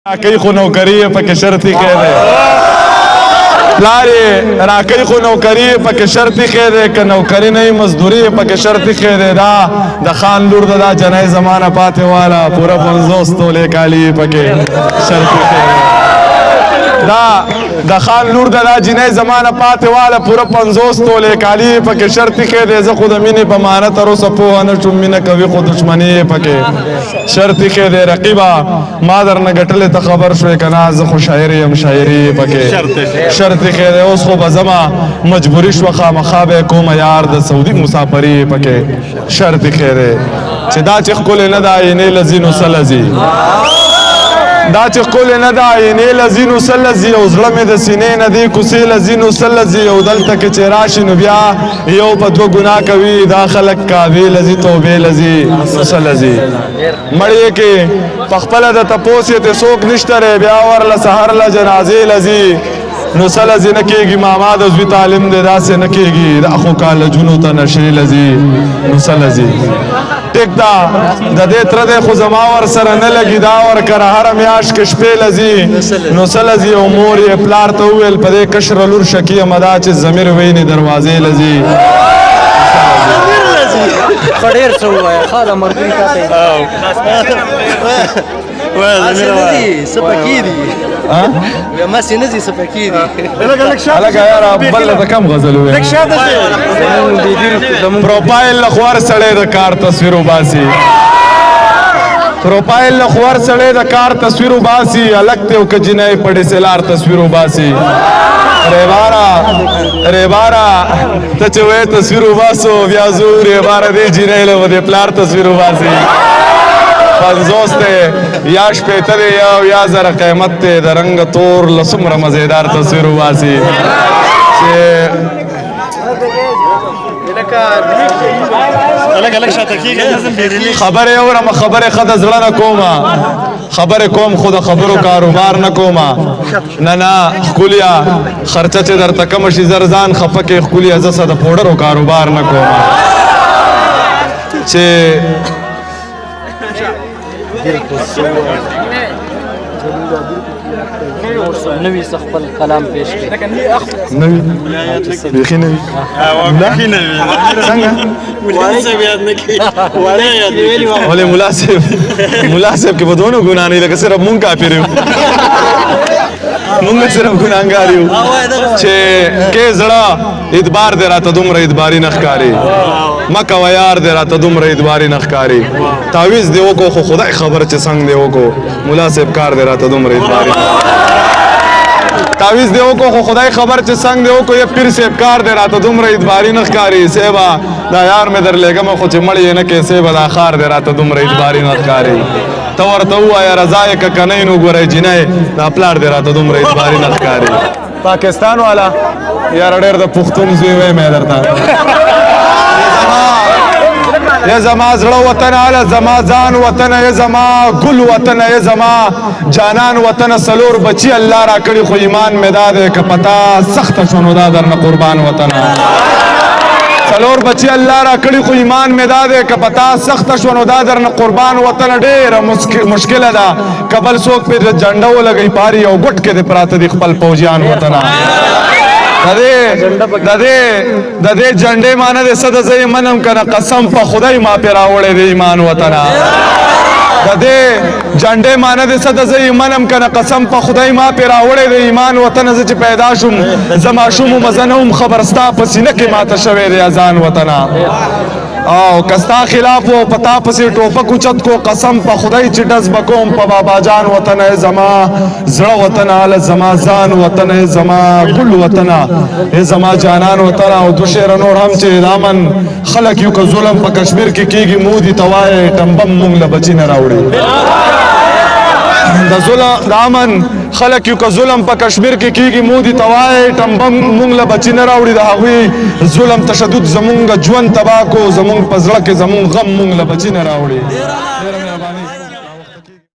راکې خو نوکری پکې شرطي خیر دی پلار یې راکې خو نوکری پکې شرطي خیر دی که نوکري نه وي مزدوري پکې شرطي خیر دی دا د خان لور ده دا جنۍ زمانه پاتې واله پوره 50 تولې کالي پکې شرطي خیر دی دا د خان لور ده دا جنۍ زمانه پاتې واله پوره 50 تولې کالي پکې شرطي خیر دی زه خو د مینې په معنی تر اوسه پوه نه شوم مینه کوي خو دښمني یې پکې شرطي خیر دی رقیبه ما درنه ګټلې ته خبر شوې که نه زه خو شاعر یم شاعري یې پکې شرطي خیر دی اوس خو به زما مجبوري شوه خامخا به یې کومه یار د سعودي مسافري یې پکې شرطي خیر دی چې دا چې ښکلې نه ده عینې لځي نو څه لځي دا چې ښکلې نه ده عینې لځي نو څه لځي او زړه مې د سینې نه دې کوڅې لځي نو څه لځي او دلته کې چې راشي نو بیا یو په دوه ګناه کوي دا خلک کعبې لځي توبې لځي نو څه لځي مړی کې په خپله د تپوس یې ته څوک نشته دی بیا ورله سهار له جنازې لځي نو څه لځي نه کېږي ماما د زوی تعلیم دی داسې نه کېږي د اخو کالجونو ته نشې لځي نو څه لځي ټیک دا د دې تره دی خو زما ورسره نه لګي دا ورکره هره میاشت کې شپې لځي نو څه لځي او مور یې پلار ته وویل په دې کشره لور شکي یم دا چې ضمیر ویني دروازې لځي ډېر څه ووایه ښه ده ملګري تا ته سپکي دي ماسې نه ځي سپکي دي هلکه یاره بله ته کم غزل وویل پروفایل له خوار سړی د کار تصویر وباسي پروفایل له خوار سړی د کار تصویر وباسي هلک دی او که جنۍ په ډسلار تصویر وباسي ریباره ته چې وایې تصویر وباسو بیا زه ریباره دې جنۍ له به د پلار تصویر وباسي 50 دی یا شپېته دی یا زره قیمت دی د رنګ تور له څومره مزېدار تصویر وباسي چې خبرې اورم خبرې ښه د زړه نه کومه خبرې کوم خو د خبرو کاروبار نه کومه نه نه ښکليه خرچه چې درته کمه شي زر ځان خفه کې ښکليه زه څه د پوډرو کاروبار نه کومه چې نوی څه خپل کلام پیش کړي نوی بیخي نوی څنګه ولې ملا صاحب کې به دونو ګناه نه لکه صرف مونږ کافر یو مونږ صرف ګناهګار یو چې کې زړه ادبار دی راته دومره ادباري نه ښکاري مه کوه یار دی راته دومره ادباري نه ښکاري تعویض دی وکړو خو خدای خبر چې څنګه دی وکړو ملا صاحب کار دی راته دومره ادباري تعویض دی وکړو خو خدای خبر چې څنګه دی وکړو یا پیر صاحب کار دی راته دومره ادباري نه ښکاري صاحبه دا یار مې درلېږم خو چې مړ یې نه کې صاحبه دا خار دی راته دومره ادباري نه ښکاري ته ورته ووایه رضا یې که که نه نو ګورئ جنۍ دا پلار دی راته دومره ادباري نه ښکاري پاکستان والا یاره ډېر د پښتون زوی وی مې درته یا زما زړه وطن اله زما ځان وطن یا زما ګل وطن یا زما جانان وطن سلور بچي الله را کړي خو ایمان مې دا دی که پتا سخته شو نو دا درنه قربان وطن سلور بچي الله را کړي خو ایمان مې دا دی که پتا سخته شو نو دا درنه قربان وطن ډېره مشکله ده که بل څوک پرې جنډه ولګوي پاري او ګوټ کې دې پراته دي خپل پوځیان وطنه د دې جنډې معنی دی څه ده زه یې منم که نه قسم په خدای ما پرې راوړی دی ایمان وطنه د دې جنډې معنی دی څه ده زه یې منم که نه قسم په خدای ما پرې راوړی دی ایمان وطنه زه چې پیدا شوم زه ماشوم وم زه نه وم خبر ستا په سینه کې ماته شوی دی اذان وطنه او کستا خلاف و پتا پسې ټوپک اوچت کو قسم په خدای چې ډز بکوم په بابا جان وطن زما زړه وطن ال زما ځان وطن زما ګل وطن زما جانان وطن او دو شعر نور هم چې دامن خلک یو که ظلم په کشمیر کې کیږي مودي توای ټمبم مونږ له بچی نه راوړي د ظلم دامن خلک یو که ظلم په کشمیر کې کیږي مودي توای ټمبم مونږ له بچی نه راوړي د هغوی ظلم تشدد زمونږ ژوند تباه کو زمونږ په زړه کې زمونږ غم مونږ له بچی نه راوړي